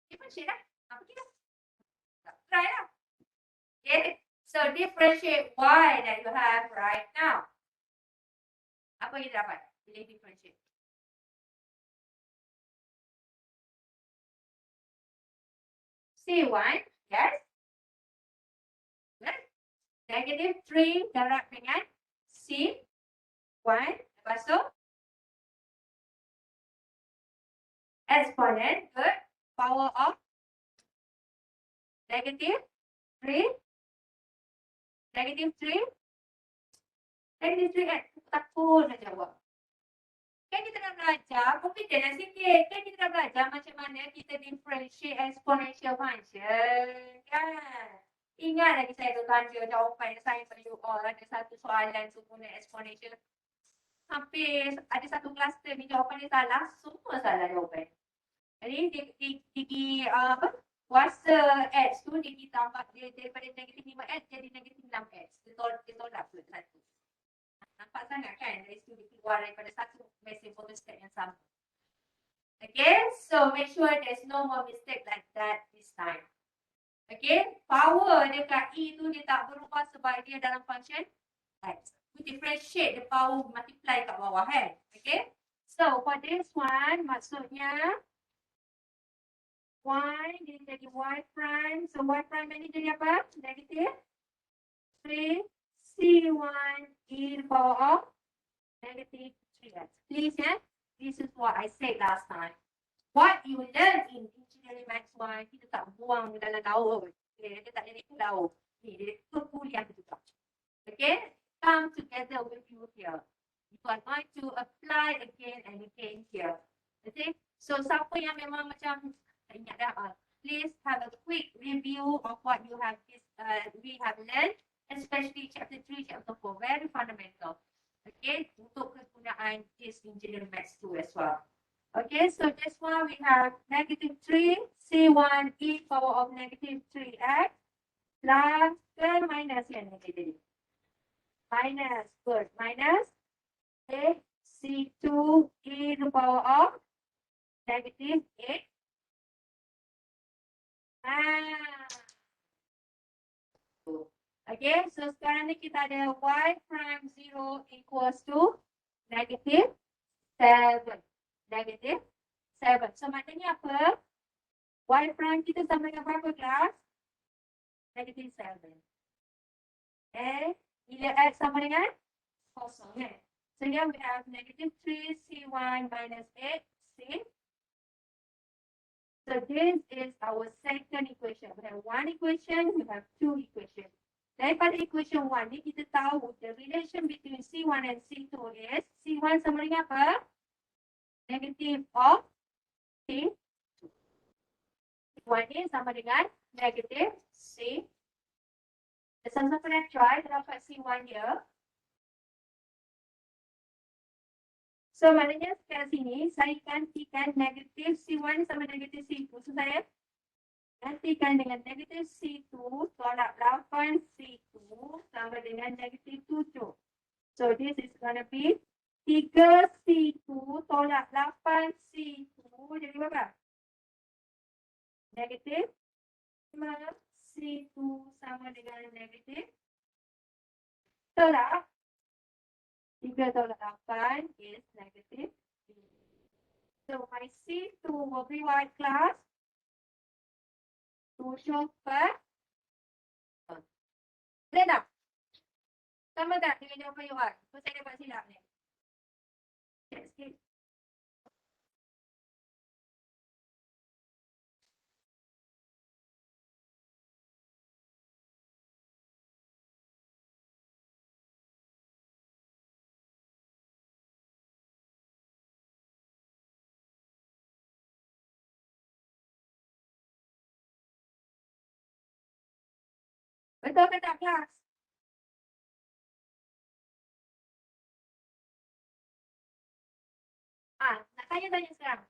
Differentiate lah. Apa kita? Try lah. Okay. So differentiate Y that you have right now. Apa kita dapat? Bila differentiate. C1, yes. Yes. Negative 3 darab dengan C1. Lepas tu exponent, good. Power of negative 3. Negative 3. Negative 3 X. Takut nak jawab. Kan kita dah belajar, confident lah sikit. Kan kita dah belajar macam mana kita differentiate exponential function. Kan? Ingat lagi saya tu tanya jawapan saya for you all. Ada satu soalan tu guna exponential. Hampir ada satu kluster ni jawapan dia salah. Semua salah jawapan. Jadi apa? Kuasa X tu dia ditambah dia daripada negatif 5X jadi negatif 6X. Dia tolak tu satu. Nampak sangat kan? Dari situ dia keluar daripada satu mesin photostat yang sama. Okay, so make sure there's no more mistake like that this time. Okay, power dekat E tu dia tak berubah sebab dia dalam function X. We differentiate the power multiply kat bawah kan? Okay, so for this one maksudnya Y dia jadi Y prime. So Y prime ni jadi apa? Negative 3 C1 e to the power of negative 3x. Please, yeah? This is what I said last time. What you learn in engineering maths 1, kita tak buang dalam laut. Okay, dia tak jadi ke laut. Ni, dia kuliah juga. Okay? Come together with you here. You are going to apply again and again here. Okay? So, siapa yang memang macam ingat dah, please have a quick review of what you have we have learned. Especially chapter 3, chapter 4, very fundamental. Okay, untuk kegunaan this engineering maths 2 as well. Okay, so this one we have negative 3 C1 e power of negative 3x plus dan minus yang negative. Minus, good, minus a C2 e to the power of negative 8. Okay, so sekarang ni kita ada y prime 0 equals to negative 7. Negative 7. So maknanya apa? Y prime kita sama dengan berapa kelas? Negative 7. Okay, bila x sama dengan kosong kan? So here we have negative 3 C1 minus 8 C. So this is our second equation. We have one equation, we have two equations. Daripada equation 1 ni kita tahu the relation between C1 and C2 is C1 sama dengan apa? Negative of C2. C1 ni sama dengan negative C. Sama-sama pernah try dapat C1 dia. So maknanya sekarang sini saya gantikan negative C1 sama negative C2. So saya gantikan dengan negatif C2 tolak 8 C2 sama dengan negatif 7. So this is gonna be 3 C2 tolak 8 C2 jadi berapa? Negatif 5 C2 sama dengan negatif tolak 3 tolak 8 is negative. So my C2 will be what class? To show per. Boleh tak? Sama tak dengan jawapan you all? So saya dapat silap ni. Check sikit. Betul ke tak kelas? saya tanya sekarang.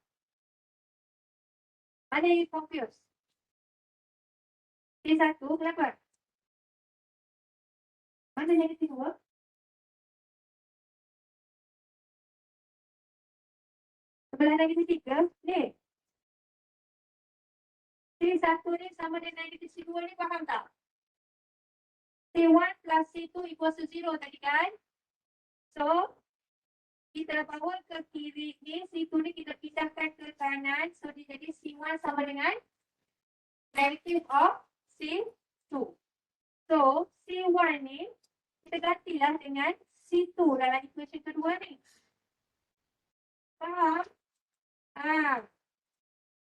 Mana yang confused? C1 kenapa? Mana negatif 2? Sebelah negatif 3? Ni. C1 ni sama dengan negatif C2 ni, faham tak? C1 plus C2 equals to 0 tadi kan? So, kita bawa ke kiri ni, C2 ni kita pindahkan ke kanan. So, dia jadi C1 sama dengan negative of C2. So, C1 ni, kita gantilah dengan C2 dalam equation kedua ni. Faham?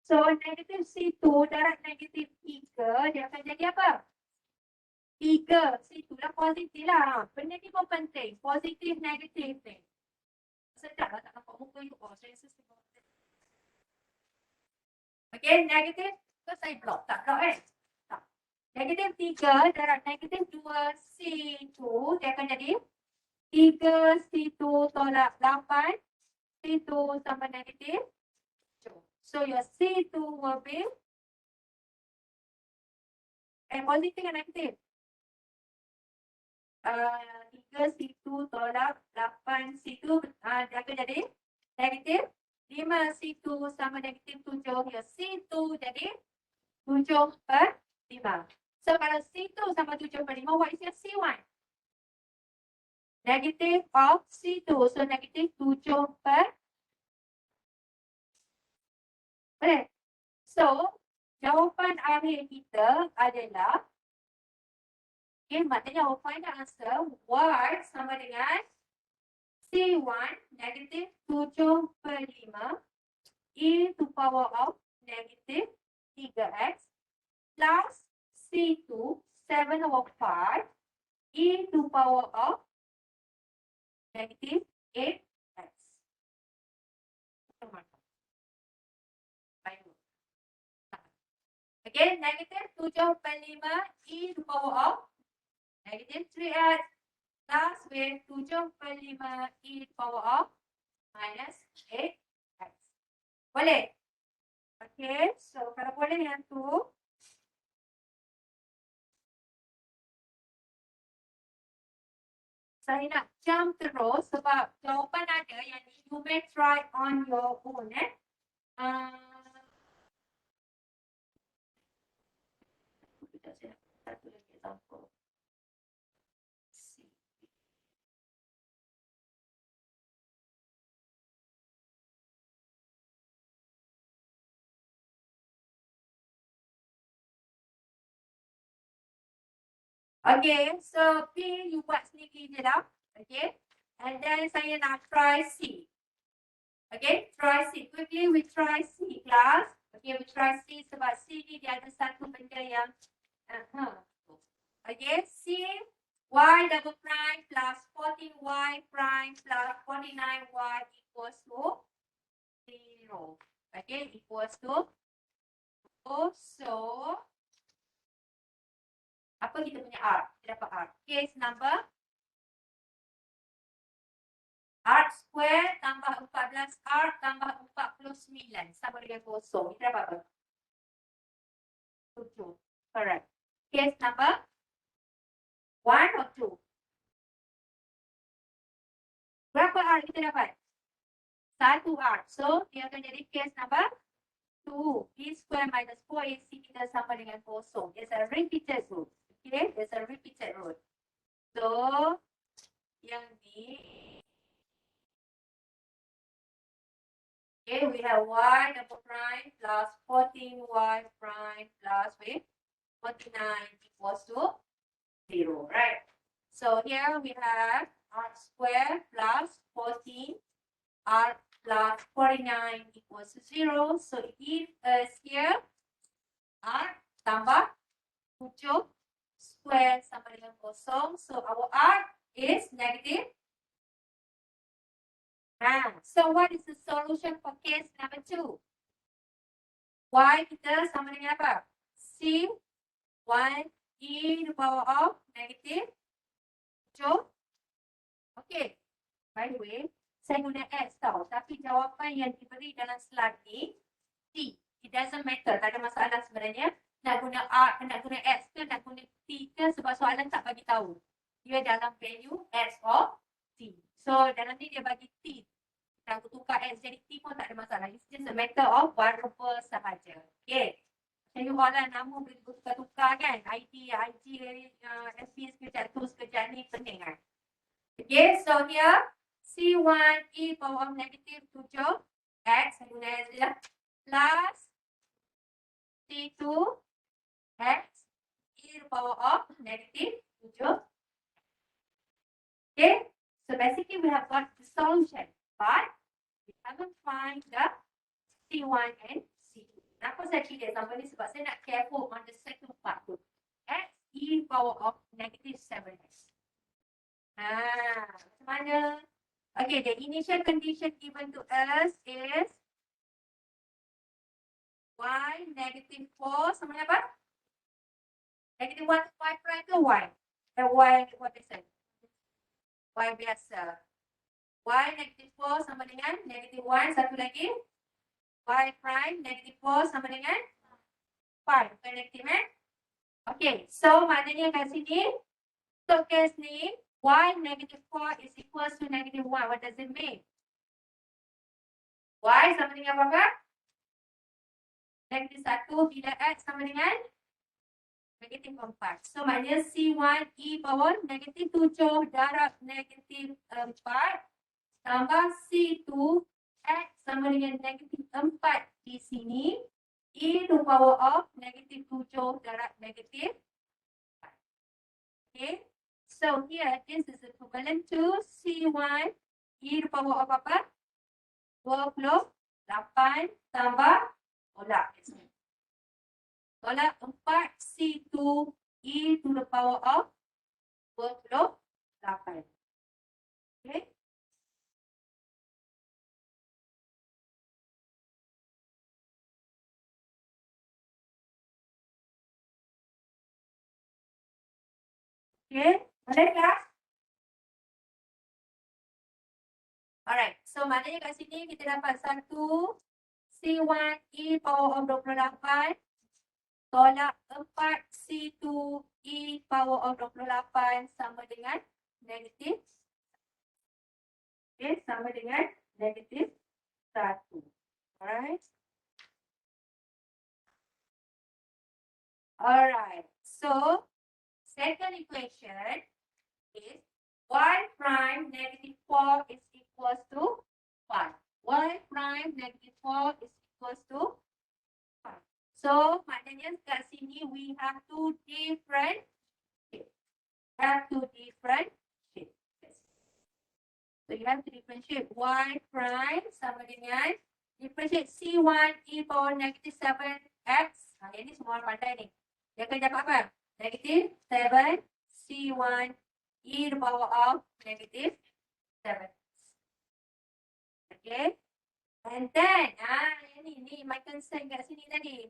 So, negative C2 darab negative 3, dia akan jadi apa? 3. C2 lah positif lah. Benda ni pun penting. Positif, negatif ni. Sedap lah tak nampak muka you. Oh, saya sesuai. Okay, negatif. So, saya block. Tak block kan? Tak. Negatif 3 darab negatif 2 C2, dia akan jadi 3 C2 tolak 8. C2 sama negatif 7. So, your C2 will be positif dan negatif. 3 C2 tolak 8 C2, dia akan jadi negatif 5 C2 sama negatif 7. Ya, C2 jadi 7/5. So, kalau C2 sama 7/5, what is your C1? Negative of C2. So, negatif 7/5. Boleh? So, jawapan akhir kita adalah, okay, maknanya our final answer Y sama dengan C1 negatif 7/5 e to power of negative 3x plus C2 7/5 e to power of negative 8x. Again, negative 7/5 e to power of negative 3x plus with 7/5 e to power of minus 8x. Boleh? Okay, so kalau boleh yang tu, saya nak jump terus sebab jawapan ada yang you may try on your own. Satu lagi example. Okay, so P you buat sendiri je lah. Okay, and then saya nak try C. Okay, try C. Quickly we try C class. Okay, we try C sebab C ni dia ada satu benda yang okay, C y double prime plus 14y prime plus 49y equals to 0. Okay, equals to 0. So, apa kita punya R? Kita dapat R. Case number R square tambah 14R tambah 49 sama dengan 0. Kita dapat apa? 7. Correct. Case number 1 or 2? Berapa R kita dapat? 1R. So, dia akan jadi case number 2. B square minus 4AC kita sama dengan 0. It's a repeated rule. Okay, it's a repeated rule. So, yang ni, okay, we have y double prime plus 14y prime plus with 49 equals to 0, right? So here we have r square plus 14 r plus 49 equals to 0. So it gives us here r tambah 7 square sama dengan 0. So our r is negative. So what is the solution for case number 2? Y kita sama dengan apa? C 1 e to the power of negative 7. Okay. By the way, saya guna X tau. Tapi jawapan yang diberi dalam slide ni, T. It doesn't matter. Tak ada masalah sebenarnya. Nak guna R, nak guna X ke, nak guna T ke, sebab soalan tak bagi tahu. Dia dalam value X or T. So, dalam ni dia bagi T. Dan tukar X jadi T pun tak ada masalah. It's just a matter of variable sahaja. Okay. Jadi orang nama boleh tukar-tukar kan. IG, SPS sekejap tu, sekejap ni pening kan. Okay, so here C1 e power of negative 7 X saya guna X je plus C2 X e power of negative 7. Okay, so basically we have got the solution, but we haven't find the C1 and C2. Kenapa saya pilih gambar ni? Sebab saya nak careful on the second part tu. X e power of negative 7x. Macam mana? Okay, the initial condition given to us is y negative 4 sama dengan apa? Negative 1 to y prime ke y? Y biasa. Y biasa. Y negative 4 sama dengan negative 1. Satu lagi. Y prime negative 4 sama dengan 5. Bukan negative Okay, so maknanya kat sini, untuk case ni, y negative 4 is equals to negative 1. What does it mean? Y sama dengan apa? Negative 1 bila X sama dengan negative 4. So maknanya C1 e power negative 7 darab negative 4 tambah C2 X sama dengan negative 4 di sini. E to power of negative 7 darab negative 4. Okay. So here this is equivalent to C1 e to power of apa? 28 tambah tolak. Tolak 4 C2 e to the power of 28. Okay. Okay, boleh tak? Alright, so maknanya kat sini kita dapat satu C1 e power of 28 tolak 4 C2 e power of 28 sama dengan negatif. Okay, sama dengan negatif 1. Alright. Alright, so second equation is y prime negative 4 is equals to 5. Y prime negative 4 is equals to 5. So, maknanya kat sini we have two different shapes. So, you have to differentiate y prime sama dengan differentiate C1 e power negative 7x. Ini semua orang pandai ni. Dia akan dapat apa? Negative 7 C1 e the power of negative 7. Okay. And then, ini my concern kat sini tadi.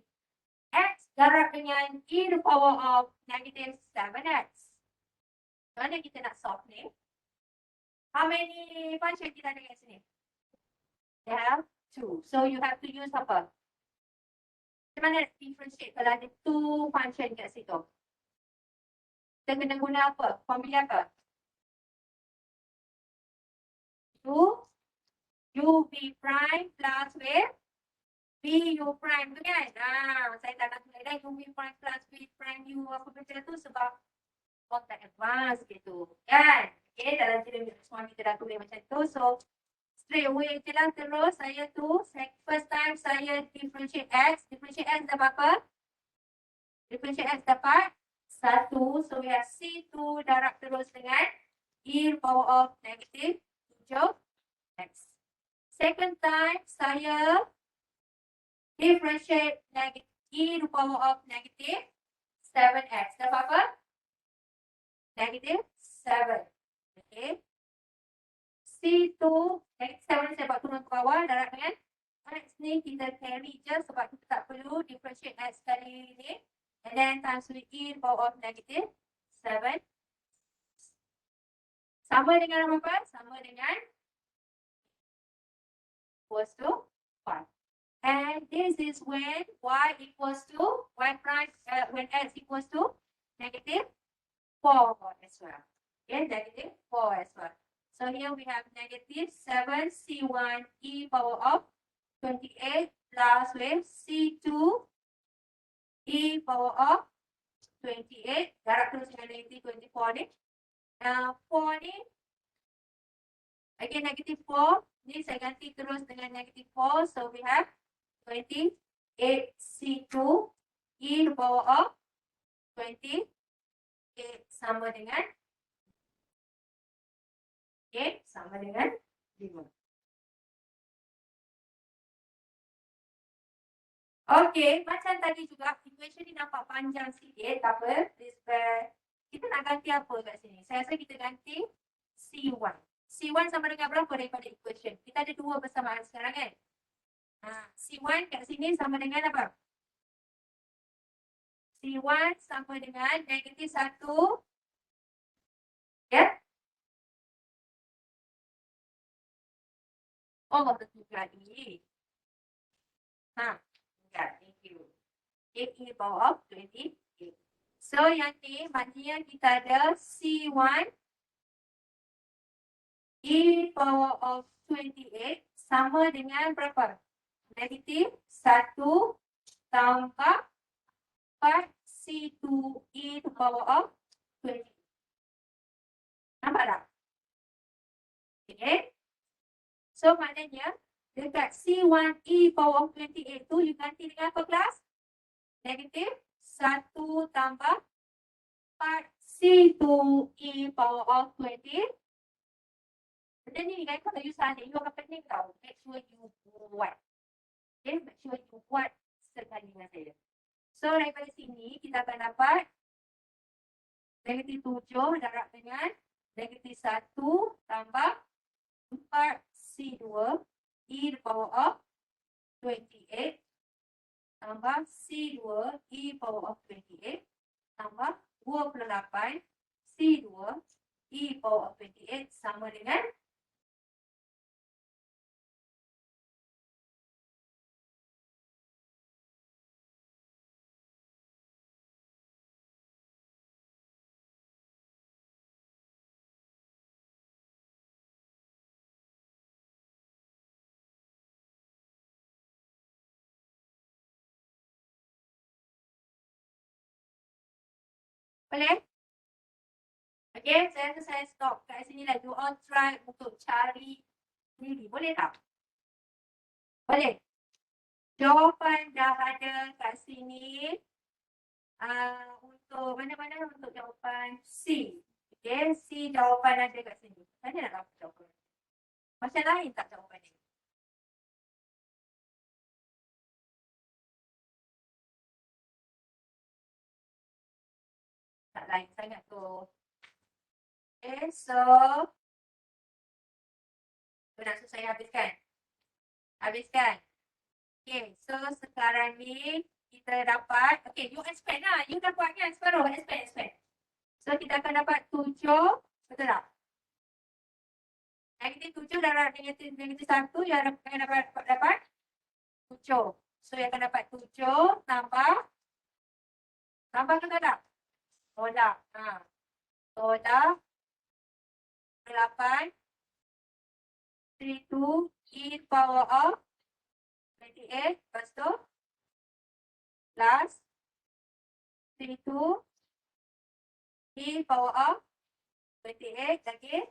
X darab dengan e the power of negative 7x. Mana kita nak solve ni? How many function kita ada kat sini? We have 2. So, you have to use apa? Macam mana differentiate kalau ada 2 function kat situ? Kita kena guna apa? Formula apa? UV prime plus with VU prime tu kan? Saya tak nak tulis dah UV prime plus V prime U apa benda tu sebab tak advance gitu. Kan? Okay, dalam jenis semua kita dah tulis macam tu. So, straight away je lah terus saya tu. First time saya differentiate X. Differentiate X dapat apa? Differentiate X dapat 1. So, we have C2 darab terus dengan E power of negative 7X. Second time, saya differentiate E to power of negative 7x. Dapat apa? Negative 7. Okay. C2, negative 7 saya buat turun ke bawah. Darab dengan X ni kita carry je sebab kita tak perlu differentiate X kali ni. And then times with E to power of negative 7. Sama dengan apa? Sama dengan equals to 5. And this is when y equals to y prime, when x equals to negative 4 as well. Okay, negative 4 as well. So here we have negative 7c1 e power of 28 plus with c2 e power of 28. Jarak terus dengan negative 24 ni. 4 ni, again negative 4. Ni saya ganti terus dengan negative 4. So we have 28 C2 E to power of 28 sama dengan sama dengan 5. Okey, macam tadi juga equation ni nampak panjang sikit, tak apa. Kita nak ganti apa kat sini? Saya rasa kita ganti C1. C1 sama dengan berapa daripada equation? Kita ada dua bersamaan sekarang kan? C1 kat sini sama dengan apa? C1 sama dengan negatif 1. Ya? Oh, betul lagi. Thank you. 8 in the power of 28. So, yang ni maknanya kita ada C1 E power of 28 sama dengan berapa? Negatif 1 tambah 4 C2 E to power of 28. Nampak tak? Okay. So, maknanya dekat C1 E power of 28 tu, you ganti dengan apa kelas? Negatif 1 tambah 4 C2 E power of 28. Benda ni kan kalau you salah, you akan pening tau. Make sure you buat. Okay, make sure you buat sekali dengan saya. So, daripada sini, kita akan dapat negatif 7 darab dengan negatif 1 tambah 4 C2 E the power of 28 tambah C2 E power of 28 tambah 28 C2 E power of 28 sama dengan boleh? Okay, saya stop kat sini lah. You all try untuk cari sendiri. Boleh tak? Boleh? Jawapan dah ada kat sini. Untuk mana-mana untuk jawapan C. Okay, C jawapan ada kat sini. Saya nak dapat jawapan. Macam lain tak jawapan ni? Tak lain sangat tu. Okay, so nak saya habiskan. Habiskan. Okay, so sekarang ni kita dapat, okay, you expand lah. You dah buat kan separuh, expand. So kita akan dapat 7, betul tak? Negatif 7 darab negatif 1, yang akan dapat 7. So yang akan dapat 7 tambah ke tak? Tolak. Tolak 8 32 E power of 28 lepas tu plus 32 E power of 28 lagi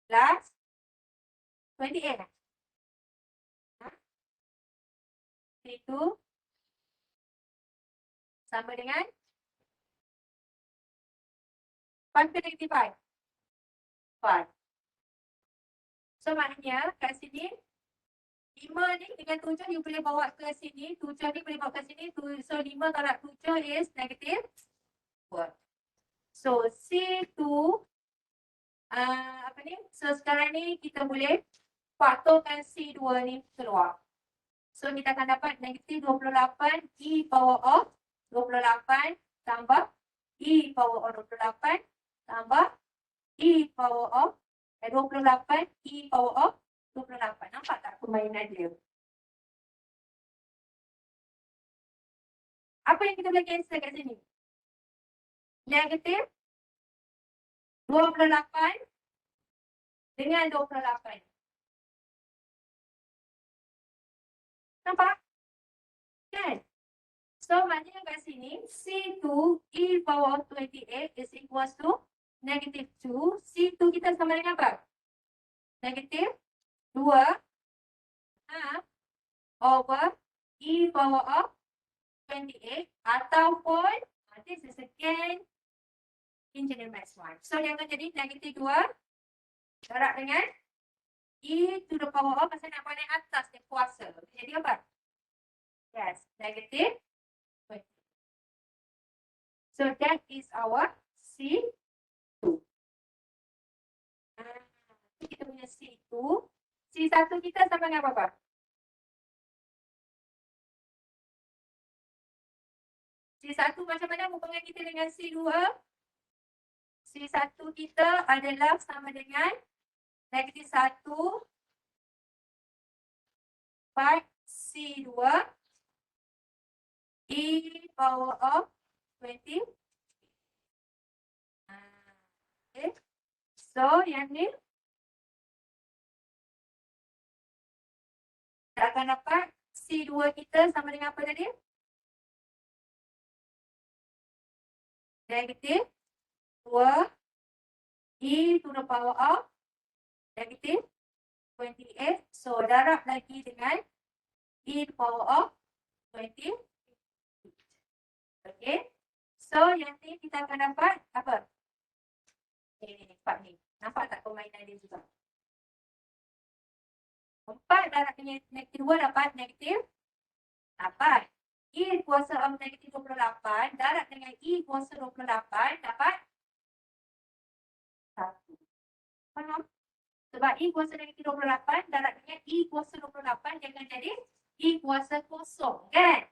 plus 28 32 sama dengan 5 ke negatif 5? 5. So maknanya kat sini 5 ni dengan 7 you boleh bawa ke sini, 7 ni boleh bawa ke sini, so 5 tolak 7 is negatif 4. So C2 apa ni? So sekarang ni kita boleh faktorkan C2 ni keluar. So kita akan dapat negatif 28 E power of 28 tambah E power of 28 tambah E power of 28 E power of 28. Nampak tak permainan dia? Apa yang kita boleh cancel kat sini? Negatif 28 dengan 28. Nampak? Kan? So, maknanya kat sini, C2 e power 28 is equals to negative 2. C2 kita sama dengan apa? Negative 2 half over e power of 28 ataupun this is again engineer maths 1. So, dia akan jadi negative 2 darab dengan e to the power of, pasal nak naik atas dia kuasa. Jadi apa? Yes, negative 20. So, that is our C2. Kita punya C2. C1 kita sama dengan apa? C1 macam mana hubungan kita dengan C2? C1 kita adalah sama dengan negatif 1 by C2 e power of 20. Okay. So, yang ni kita akan dapat C2 kita sama dengan apa tadi? Negatif 2 e to the power of negatif 28. So, darab lagi dengan e to the power of 20. Okay. So, yang ni kita akan dapat apa? Ni, 4 ni. Nampak tak permainan dia juga? 4 darab dengan negatif 2 dapat negatif 8. E kuasa of negatif 28 darab dengan E kuasa 28 dapat 1. Faham? Sebab E kuasa negatif 28 darab dengan E kuasa 28 dia akan jadi E kuasa kosong, kan?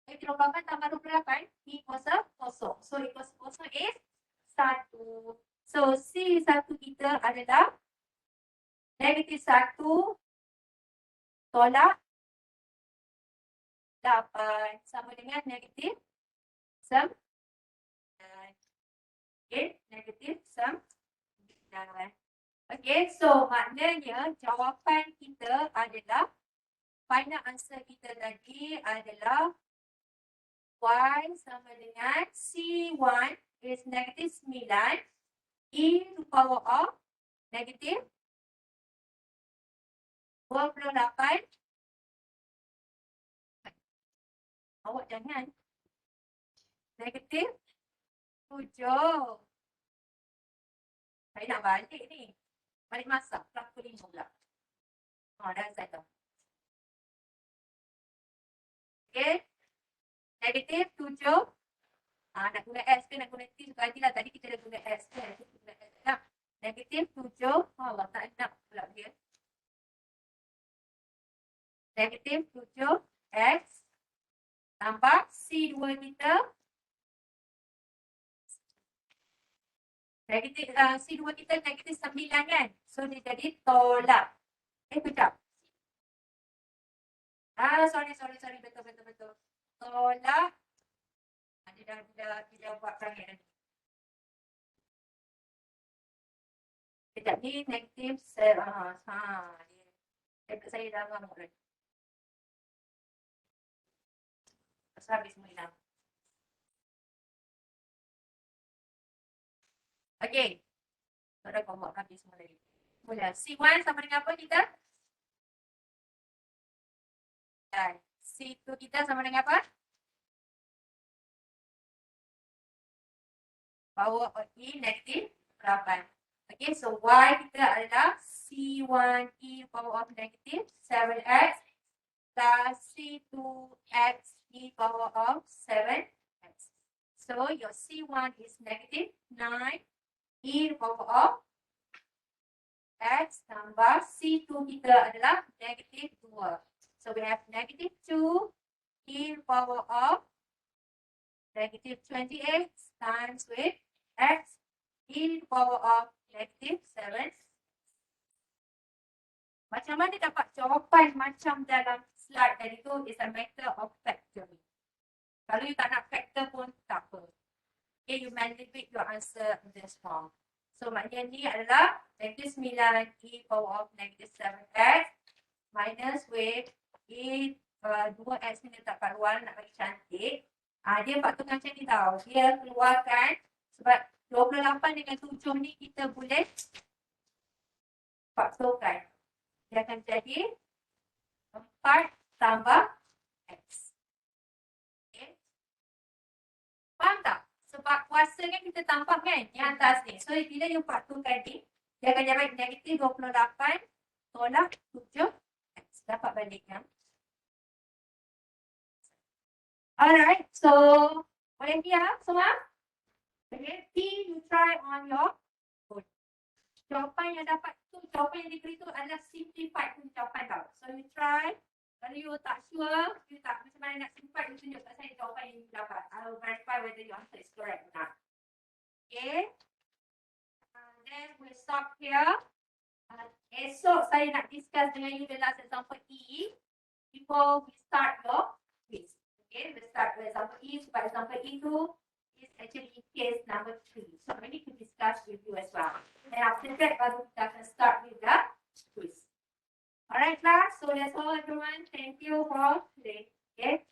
Negatif 28 tambah 28, E kuasa kosong. So, E kuasa kosong is 1. So, C1 kita adalah negatif 1 tolak 8 sama dengan negatif 9. Okay, negatif 9. Okay, so maknanya jawapan kita adalah, final answer kita tadi adalah Y sama dengan C1 is negatif 9 e to power of negatif 28. Awak jangan. Negatif 7. Saya nak balik ni. Balik masak. Pelaku 5 pula. Dah settle. Okay. Negatif 7. Nak guna S ke nak guna T suka hati lah. Tadi kita dah guna S ke. Negatif 7. Allah tak nak pula dia. Negatif 7 X tambah C2 kita. Negatif, C2 kita negatif 9 kan. So dia jadi tolak. Kejap. Sorry. Betul. Tolak. Dia dah buat perangai nanti. Kejap ni negatif. Saya dah ngamuk lagi. Habis semua. Okay. Sudah kau buat habis semua lagi. Mula. C1 sama dengan apa kita? Dan C2 kita sama dengan apa? Power of E negatif 8. Okay, so Y kita adalah C1 E power of negatif 7X plus C2X E power of 7X. So your C1 is negative 9 E power of X tambah C2 kita adalah negative 2. So we have negative 2 E power of negative 28 times with X E power of negative 7. Baca macam mana dapat jawapan macam dalam slide tadi tu is a matter of factoring. Kalau you tak nak factor pun tak apa. Okay, you manipulate your answer in this form. So maknanya ni adalah negative 9 e power of negative 7x minus with e 2x ni letak kat luar nak bagi cantik. Dia faktorkan macam ni tau. Dia keluarkan sebab 28 dengan 7 ni kita boleh faktorkan. Dia akan jadi 4 tambah x. Okay. Faham tak? Sebab kuasa kan kita tampak kan yang atas ni. So bila you faktorkan ni, dia akan dapat negatif 28 tolak 7x. Dapat balik kan? Alright, so boleh dia semua? Okay, P you try on your own. Jawapan yang dapat tu, jawapan yang diberi tu adalah simplified jawapan tau. So you try. Kalau you tak sure, you tak macam mana nak simplify, you tunjuk kat saya jawapan yang you dapat. I will verify whether your answer is correct or not. Okay. Then we stop here. Esok saya nak discuss dengan you the last example E before we start your quiz. Okay, we start with example E. So example E tu is actually case number 3. So I need to discuss with you as well. And after that, baru kita akan start with the quiz. Alright class, so that's all everyone. Thank you for today. Okay.